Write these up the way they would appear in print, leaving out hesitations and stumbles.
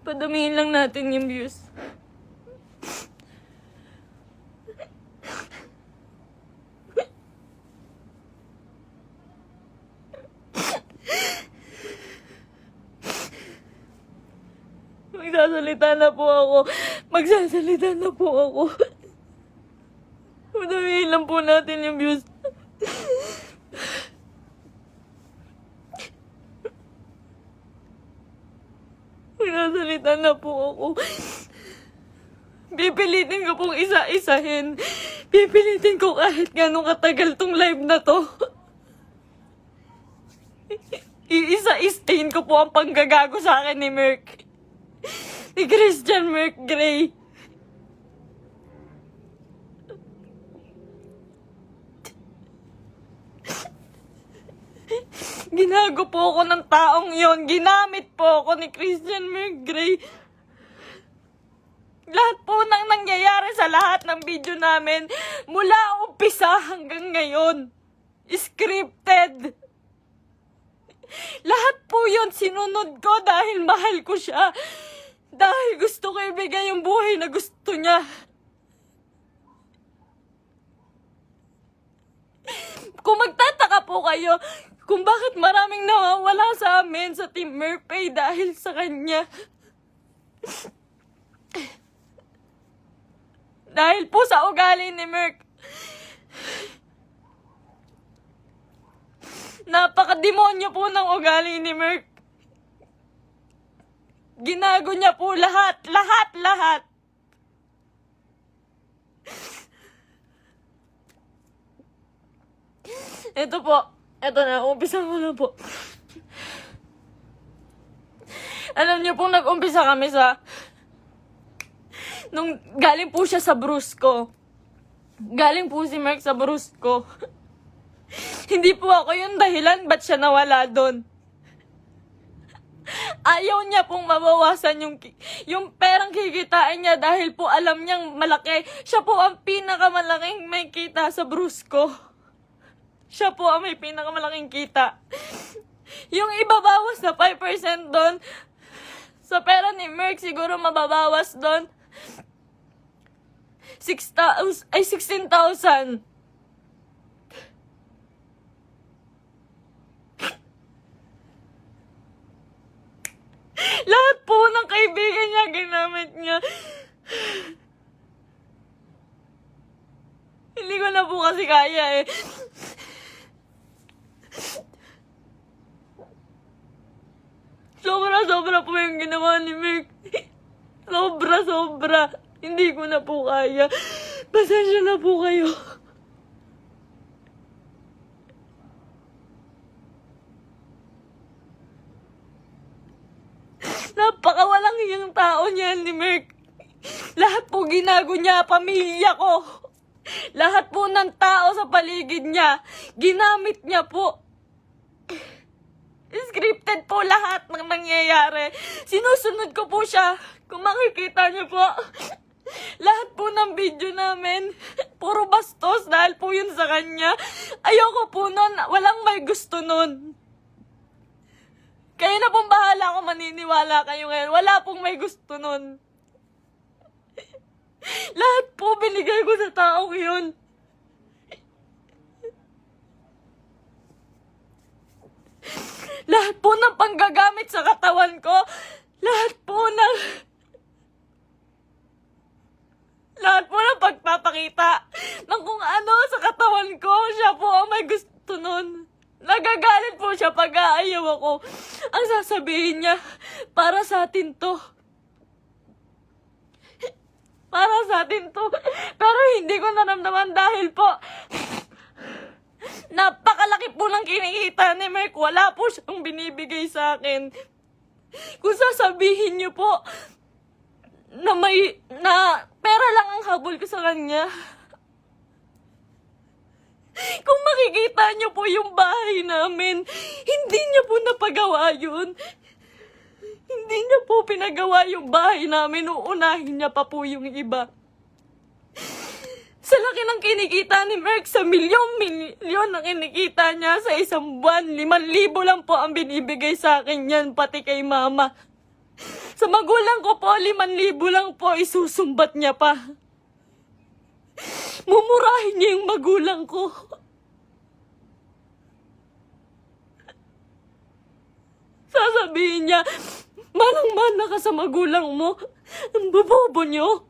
Padamihin lang natin yung views. Magsasalita na po ako. Magsasalita na po ako. Padamihin lang po natin yung views. Magsasalita na po ako. Pipilitin ko pong isa-isahin. Pipilitin ko kahit gano'ng katagal tong live na to. Iisa-isahin ko po ang panggagago sa akin ni Merc. Ni Christian Merc Gray. Ginago po ako ng taong yon. Ginamit po ako ni Christian Merc Gray. Lahat po ng nangyayari sa lahat ng video namin, mula umpisa hanggang ngayon, scripted. Lahat po yun sinunod ko dahil mahal ko siya. Dahil gusto ko ibigay yung buhay na gusto niya. Kung magtataka po kayo kung bakit maraming nawawala sa amin sa Team Merpay dahil sa kanya. Dahil po sa ugali ni Merc. Napakademonyo po ng ugali ni Merc. Ginago niya po lahat. Ito po. Ito na. Umpisa ko na po. Alam niyo po, nag-umpisa kami sa... Nung galing po siya sa Brusco. Galing po si Merc sa Brusco. Hindi po ako yung dahilan ba't siya nawala doon. Ayaw niya pong mabawasan yung perang kikitain niya dahil po alam niyang malaki. Siya po ang pinakamalaking may kita sa Brusco. Siya po ang may pinakamalaking kita. Yung ibabawas na 5% doon, sa pera ni Merc siguro mababawas doon 16,000. Lahat po ng kaibigan niya, ginamit niya. Hindi ko na po kasi kaya eh. Sobra po yung ginawa ni Merc. Sobra. Hindi ko na po kaya. Pasensya na po kayo. Napakawalang iyang tao niyan ni Merc. Lahat po ginago niya, pamilya ko. Lahat po ng tao sa paligid niya, ginamit niya po. Scripted po lahat ng nangyayari. Sinusunod ko po siya. Kung makikita niyo po, lahat po ng video namin, puro bastos dahil po yun sa kanya. Ayoko po nun, walang may gusto nun. Kayo na pong bahala kung maniniwala kayo ngayon. Wala pong may gusto nun. Lahat po binigay ko sa taong yun. Lahat po ng panggagamit sa katawan ko. Lahat po ng pagpapakita ng kung ano sa katawan ko. Siya po ang may gusto nun. Nagagalit po siya pag aayaw ako. Ang sasabihin niya, para sa atin to. Para sa atin to. Pero hindi ko naramdaman dahil po, napakalaki po ng kinikita ni Merc. Wala po siyang binibigay sa akin. Kung sasabihin niyo po, na pera lang ang habol ko sa kanya. Kung makikita niyo po yung bahay namin, hindi niya po napagawa yun. Hindi niya po pinagawa yung bahay namin, uunahin niya pa po yung iba. Sa laki ng kinikita ni Merc, sa milyon ang kinikita niya sa isang buwan, 5,000 lang po ang binibigay sa akin yan, pati kay mama. Sa magulang ko po, 5,000 lang po, isusumbat niya pa. Mumurahin niya yung magulang ko. Sasabihin niya, manang-mana ka sa magulang mo. Ang bobobo niyo.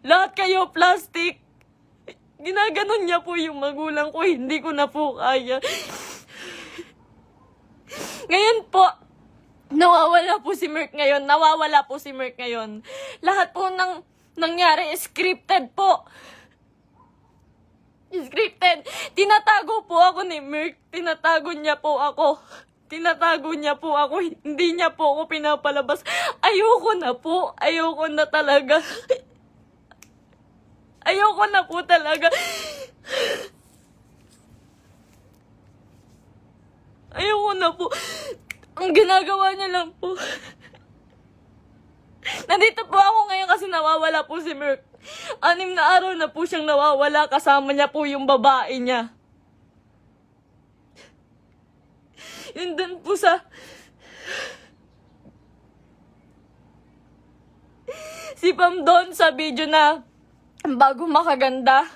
Lahat kayo plastic. Ginaganon niya po yung magulang ko, hindi ko na po kaya. Ngayon po, nawawala po si Merk ngayon. Lahat po ng nangyari, scripted po. Scripted. Tinatago po ako ni Merk. Tinatago niya po ako. Hindi niya po ako pinapalabas. Ayoko na po. Ayoko na talaga. Ayoko na po talaga. Ayoko na po. Ang ginagawa niya lang po. Nandito po ako ngayon kasi nawawala po si Merk. 6 na araw na po siyang nawawala. Kasama niya po yung babae niya. Yun dun po sa... Si Pam doon sa video na bago makaganda.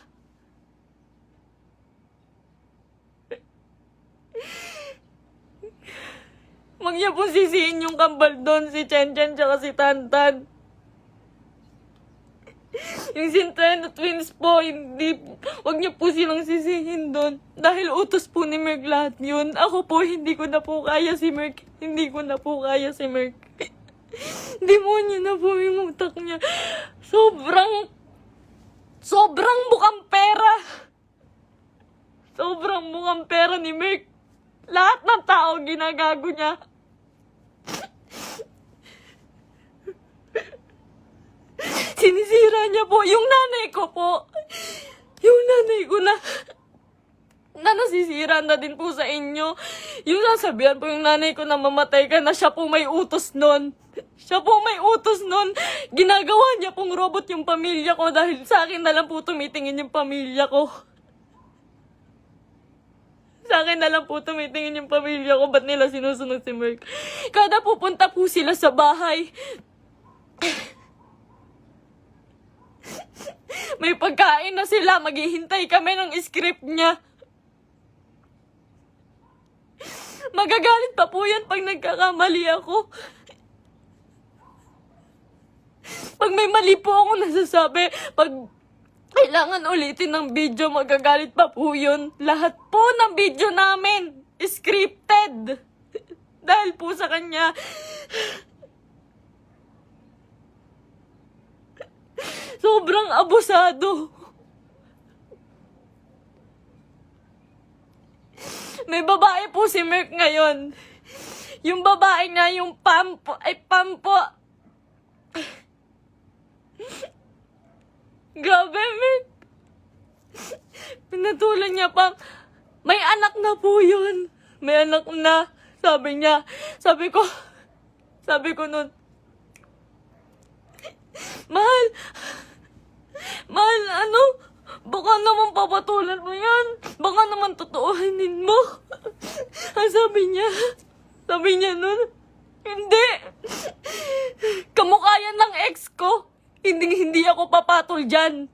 Huwag niya po sisihin yung kambal doon, si Chen Chen tsaka si Tantan. Yung Centeno twins po, hindi, huwag niyo po silang sisihin doon. Dahil utos po ni Merk lahat yun. Ako po, hindi ko na po kaya si Merk. Demonyo na po yung utak niya. Sobrang bukang pera. Sobrang bukang pera ni Merk. Lahat ng tao ginagago niya. Sinisira niya po yung nanay ko po. Yung nanay ko na nasisira na din po sa inyo. Yung sasabihan po yung nanay ko na mamatay ka na, siya po may utos nun. Ginagawa niya pong robot yung pamilya ko dahil sa akin na lang po tumitingin yung pamilya ko. Ba't nila sinusunod si Merk? Kada pupunta po sila sa bahay, may pagkain na sila, maghihintay kami ng script niya. Magagalit pa po yan pag nagkakamali ako. Pag may mali po ako nasasabi, pag kailangan ulitin ng video, magagalit pa po yun. Lahat po ng video namin, scripted. Dahil po sa kanya. Sobrang abusado. May babae po si Merk ngayon. Yung babae nga, yung Pam po. Grabe, Merk. Pinatulan niya pang, may anak na po yun. May anak na. Sabi niya. Sabi ko nun, Mahal, baka naman papatulan mo yan. Baka naman totoohanin mo. Sabi niya nun, hindi. Kamukha yan ng ex ko. Hindi ako papatol dyan.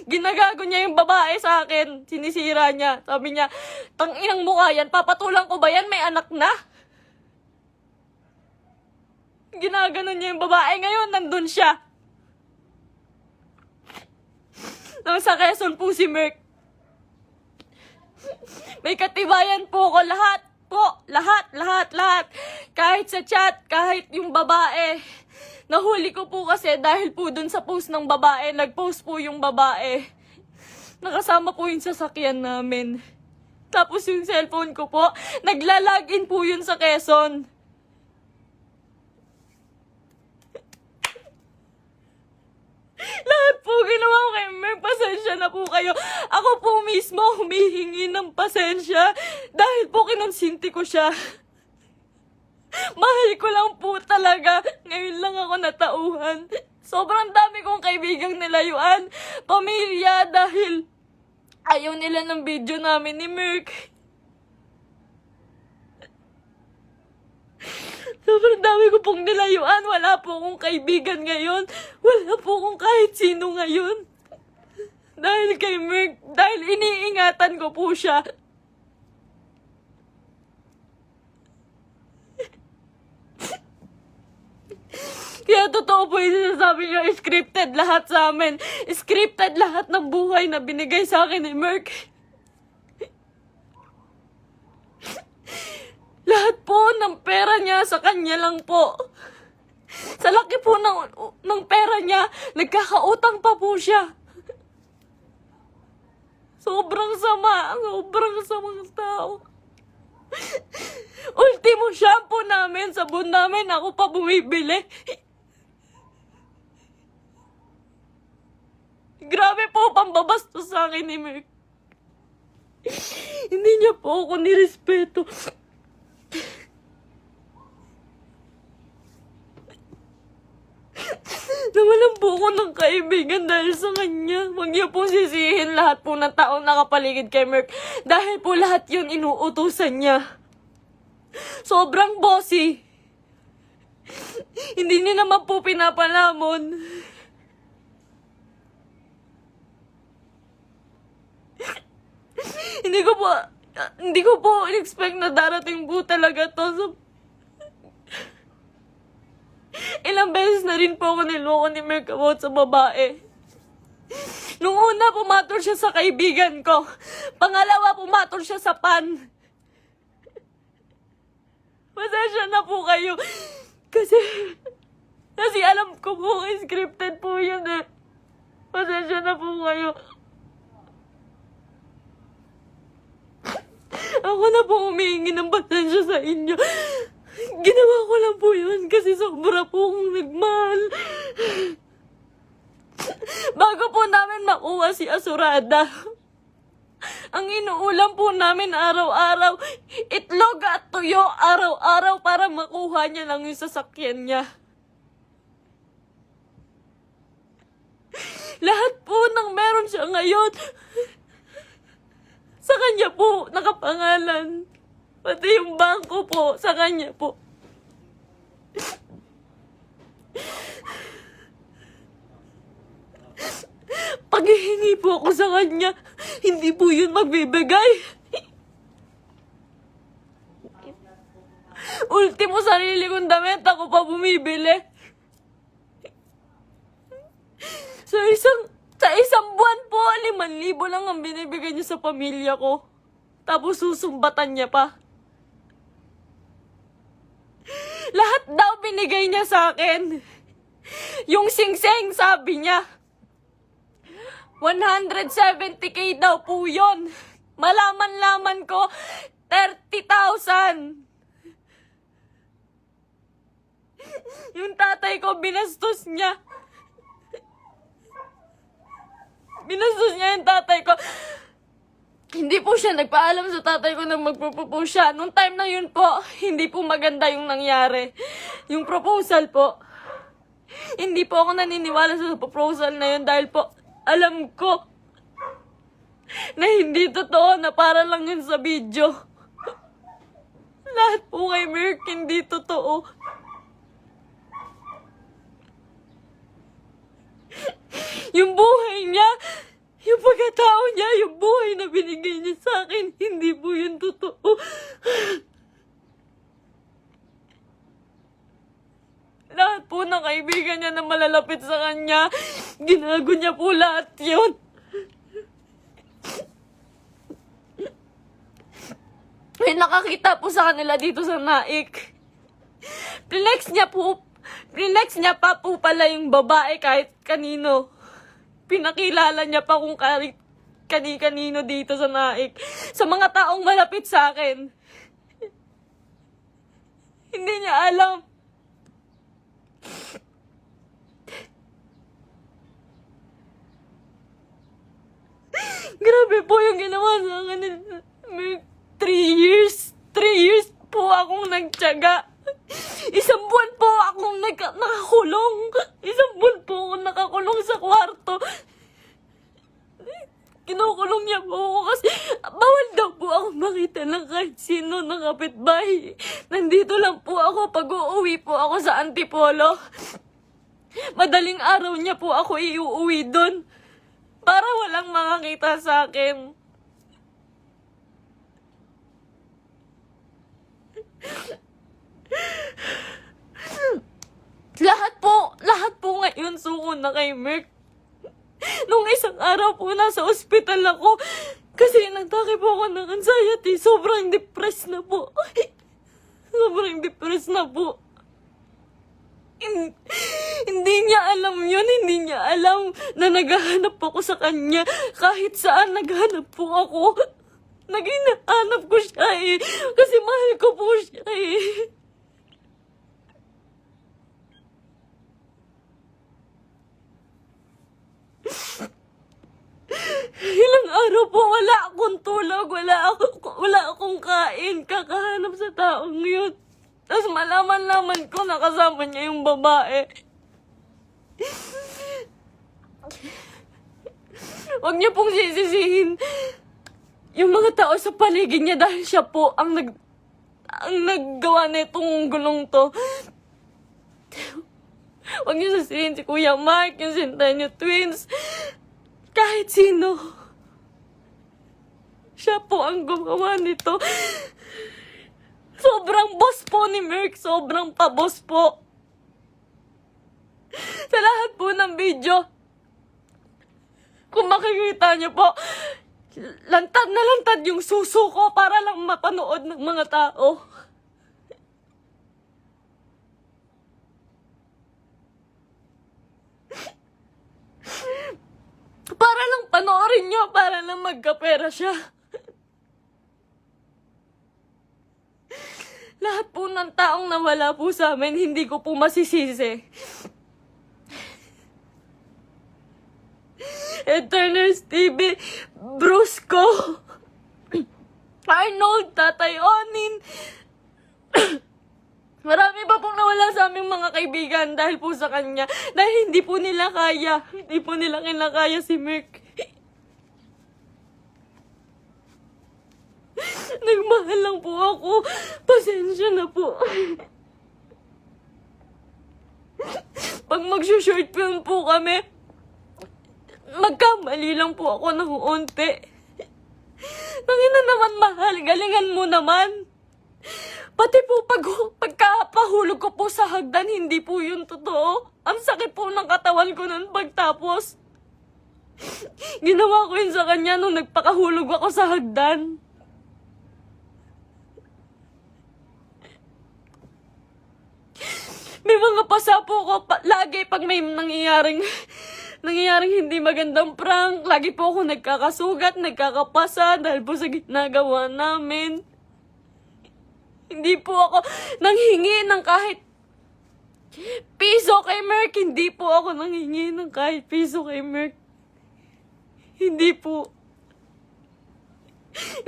Ginagago niya yung babae sa akin. Sinisira niya. Sabi niya, tanginang mukha yan. Papatulan ko ba yan? May anak na. Ginaganon niya yung babae. Ngayon, nandun siya. Nang sa Quezon po si Merk. May katibayan po ko. Lahat po. Lahat. Kahit sa chat, kahit yung babae. Nahuli ko po kasi dahil po dun sa post ng babae. Nag-post po yung babae. Nakasama po yung sasakyan namin. Tapos yung cellphone ko po, nagla-login po yun sa Quezon. Lahat po ginawa ko kay Merk. Pasensya na po kayo. Ako po mismo humihingi ng pasensya dahil po kinonsinti ko siya. Mahal ko lang po talaga. Ngayon lang ako natauhan. Sobrang dami kong kaibigang nilayuan. Pamilya dahil ayaw nila ng video namin ni Merk. Sobrang dami ko pong nilayuan. Wala po akong kaibigan ngayon. Wala po akong kahit sino ngayon. Dahil kay Merk, dahil iniingatan ko po siya. Kaya totoo po yung sinasabi niya, scripted lahat sa amin. Scripted lahat ng buhay na binigay sa akin ni Merk. Lahat po ng pera niya sa kanya lang po. Sa laki po ng pera niya, nagkakautang pa po siya. Sobrang sama, sobrang samang tao. Ultimo shampoo namin, sabon namin, ako pa bumibili. Grabe po pambabastos sa akin ni Merk. Hindi niya po ako nirespeto. Nawalan po ako ng kaibigan dahil sa kanya. Huwag niyo po sisihin lahat po ng taong nakapaligid kay Merk. Dahil po lahat yun inuutusan niya. Sobrang bossy. Hindi niya naman po pinapalamon. Hindi ko po in-expect na darating po talaga to. So, ilang beses na rin po ako niloko ni Merk about sa babae. Nung una, pumatol siya sa kaibigan ko. Pangalawa, pumatol siya sa pan. Pasensya na po kayo. Kasi alam ko po, scripted po yun eh. Pasensya na po kayo. Ako na po humihingi ng pasensya sa inyo. Ginawa ko lang po yun kasi sobra po akong nagmahal. Bago po namin makuha si Asurada, ang inuulam po namin araw-araw, itlog at tuyo araw-araw para makuha niya lang yung sasakyan niya. Lahat po ng meron siya ngayon, sa kanya po nakapangalan. Pati yung bangko po, sa kanya po. Paghihingi po ako sa kanya, hindi po yun magbibigay. Ultimo sarili kong damit, ako pa bumibili. Sa isang buwan po, 5,000 lang ang binibigay niya sa pamilya ko. Tapos susumbatan niya pa. Lahat daw binigay niya sa akin. Yung singseng, sabi niya, 170K daw po yun. Malaman-laman ko, 30,000. Yung tatay ko, binastos niya. Binastos niya yung tatay ko. Hindi po siya nagpaalam sa tatay ko na magpropose siya. Nung time na yun po, hindi po maganda yung nangyari. Yung proposal po. Hindi po ako naniniwala sa proposal na yun dahil po alam ko na hindi totoo, na para lang yun sa video. Lahat po kay Merk hindi totoo. Yung buhay niya, yung pagkatao niya, yung buhay na binigay niya sa akin, hindi po yun totoo. Lahat po ng kaibigan niya na malalapit sa kanya, ginago niya po lahat yun. May nakakita po sa kanila dito sa Naik. Flex niya pa po pala yung babae kahit kanino. Pinakilala niya pa kung kani-kanino dito sa Naik. Sa mga taong malapit sa akin. Hindi niya alam. Grabe po yung ginawa sa akin. 3 years. 3 years po akong nagtiyaga. Isang buwan po akong nakakulong. Isang buwan po akong nakakulong sa kwarto. Kinukulong niya po ako kasi bawal daw po ako makita ng kahit sino kapitbahay. Nandito lang po ako pag uuwi po ako sa Antipolo. Madaling araw niya po ako iuuwi doon para walang makakita sa akin. Lahat po ngayon suko na kay Merk. Nung isang araw po nasa ospital ako kasi nagtake po ako ng anxiety. Sobrang depressed na po. Sobrang depressed na po. Hindi niya alam yun. Hindi niya alam na naghahanap ako sa kanya. Kahit saan naghanap po ako. Naghahanap ko siya eh. Kasi mahal ko po siya eh. Ilang araw po wala akong tulog, wala akong kain, kakahanap sa taong yun. Tapos malaman-laman ko nakasama niya yung babae. Huwag niyo pong sisisihin yung mga tao sa paligid niya dahil siya po ang naggawa nitong gulong to. Huwag niyo sisisihin si Kuya Mark, yung Centennial Twins. Kahit sino. Siya po ang gumawa nito. Sobrang boss po ni Merk. Sobrang pa-boss po. Sa lahat po ng video, kung makikita niyo po, lantad na lantad yung suso ko para lang mapanood ng mga tao. Para lang panoorin niyo, para lang magkapera siya. Lahat po ng taong nawala po sa amin, hindi ko po masisisi. Eterners TV, Brusco, Arnold, Tatay Onin. Marami pa pong nawala sa aming mga kaibigan dahil po sa kanya. Dahil hindi po nila kaya. Hindi po nila kinakaya si Merk. Nagmahal lang po ako. Pasensya na po. Pag mag-short film po kami, magkamali lang po ako ng unti. Nangina naman mahal, galingan mo naman. Pati po pagkapahulog ko po sa hagdan, hindi po yun totoo. Ang sakit po ng katawan ko nun pagtapos. Ginawa ko yun sa kanya nung nagpakahulog ako sa hagdan. May mga pasa po ko lagi pag may nangyayaring hindi magandang prank. Lagi po ako nagkakasugat, nagkakapasa dahil po sa ginagawa namin. Hindi po ako nanghingi ng kahit piso kay Merk. Hindi po ako nanghingi ng kahit piso kay Merk. Hindi po.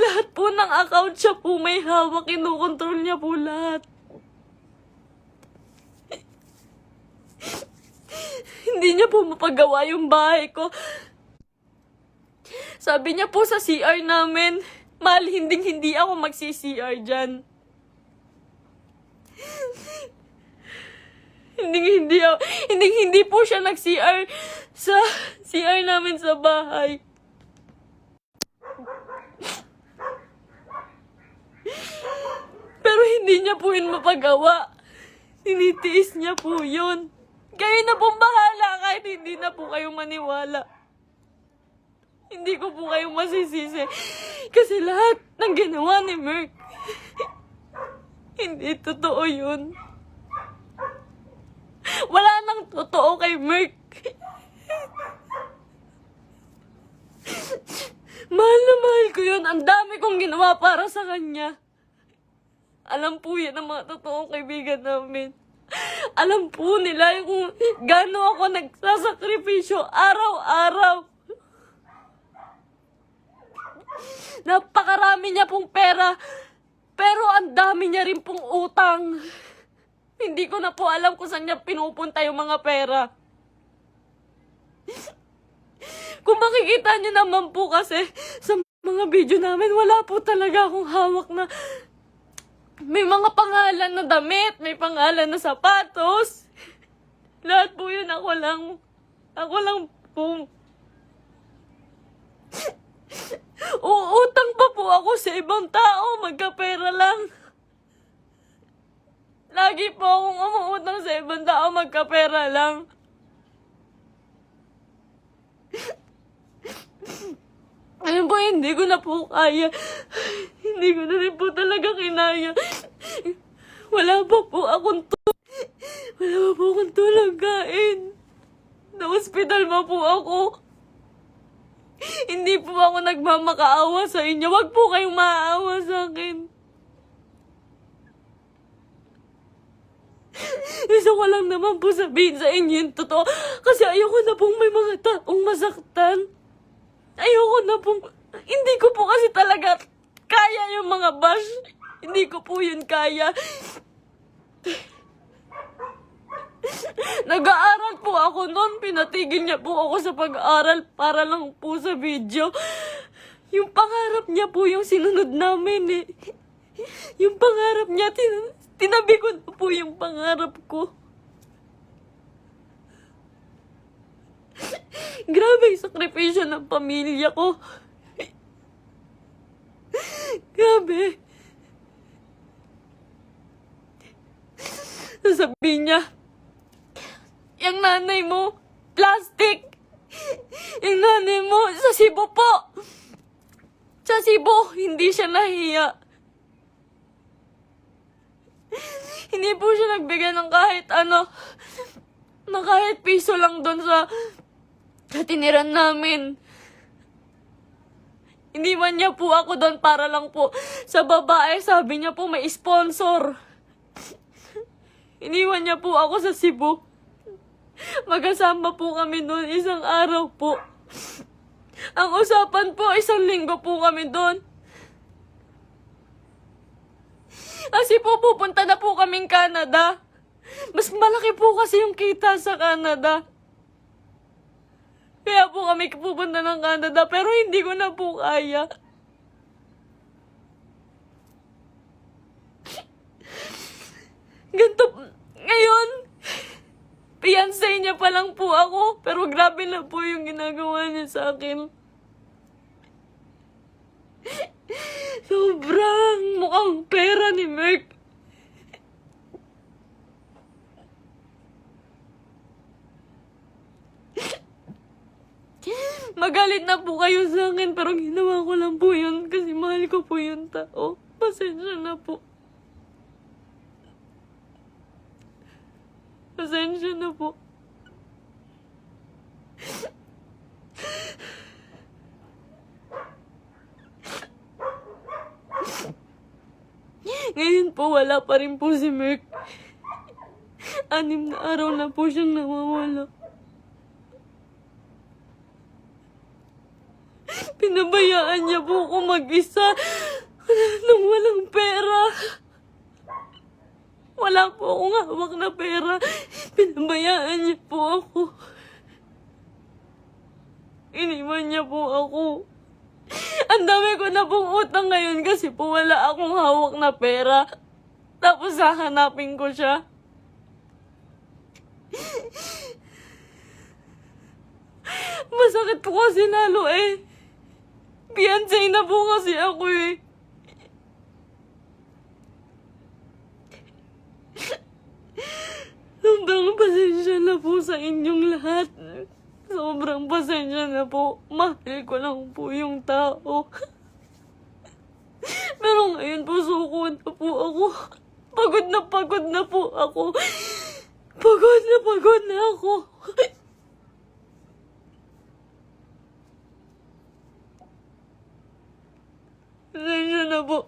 Lahat po ng account siya po may hawak. Kinukontrol niya po lahat. Hindi niya po mapagawa yung bahay ko. Sabi niya po sa CR namin, mahal, hindi ako magsi-CR dyan. Hindi po siya nag-CR sa CR namin sa bahay. Pero hindi niya po yun mapagawa. Tinitiis niya po yun. Kayo na pong bahala kahit hindi na po kayo maniwala. Hindi ko po kayo masisisi. Kasi lahat ng ginawa ni Merk, hindi totoo yun. Wala nang totoo kay Merk. Mahal na mahal ko yun. Ang dami kong ginawa para sa kanya. Alam po yan ang mga totoong kaibigan namin. Alam po nila kung gaano ako nagsasakripisyo araw-araw. Napakarami niya pong pera, pero ang dami niya rin pong utang. Hindi ko na po alam kung saan niya pinupunta yung mga pera. Kung makikita niyo naman po kasi sa mga video namin, wala po talaga akong hawak na May mga pangalan na damit, may pangalan na sapatos. Lahat po yun ako lang po. Uutang pa po ako sa ibang tao, magkapera lang. Lagi po akong umuutang sa ibang tao, magkapera lang. Ayun po, hindi ko na po kaya. Hindi ko na rin po talaga kinaya. Wala pa po akong tulog kain. Na-hospital pa po ako. Hindi po ako nagmamakaawa sa inyo. Wag po kayong maaawa sa akin. Gusto ko lang naman po sabihin sa inyo yung totoo. Kasi ayoko na pong may mga taong masaktan. Ayoko na pong... Hindi ko po kasi talaga kaya yung mga bash. Hindi ko po yun kaya. Nag-aaral po ako noon. Pinatigil niya po ako sa pag-aaral para lang po sa video. Yung pangarap niya po yung sinunod namin eh. Yung pangarap niya, tinabi ko na po yung pangarap ko. Grabe yung sakripisyo ng pamilya ko. Grabe. Sasabihin niya, yung nanay mo, plastic. Yung nanay mo, sa Cebu po. Sa Cebu, hindi siya nahiya. Hindi po siya nagbigay ng kahit ano, na kahit piso lang doon sa tiniran namin. Iniwan niya po ako doon para lang po sa babae. Sabi niya po may sponsor. Iniwan niya po ako sa Cebu. Magkasama po kami doon isang araw po. Ang usapan po, 1 linggo po kami doon. Kasi po pupunta na po kaming Canada. Mas malaki po kasi yung kita sa Canada. Kaya po kami pupunta ng Canada, pero hindi ko na po kaya. Ganto, ngayon, fiancé niya pa lang po ako, pero grabe na po yung ginagawa niya sa akin. Sobrang mukhang pera ni Merk. Magalit na po kayo sa akin, pero ginawa ko lang po yun kasi mahal ko po yung tao. Pasensya na po. Pasensya na po. Ngayon po, wala pa rin po si Merk. 6 na araw na po siyang nawawala. Pinabayaan niya po ako mag-isa nang walang pera. Wala po akong hawak na pera. Pinabayaan niya po ako. Iniwan niya po ako. Ang dami ko na pong utang ngayon kasi po wala akong hawak na pera. Tapos hahanapin ko siya. Masakit po kasi lalo eh. Fiancé na po kasi ako eh. Sobrang pasensya na po sa inyong lahat. Sobrang pasensya na po. Mahal ko lang po yung tao. Pero ngayon po suko na po ako. Pagod na po ako. Pagod na ako. Pasensya na po.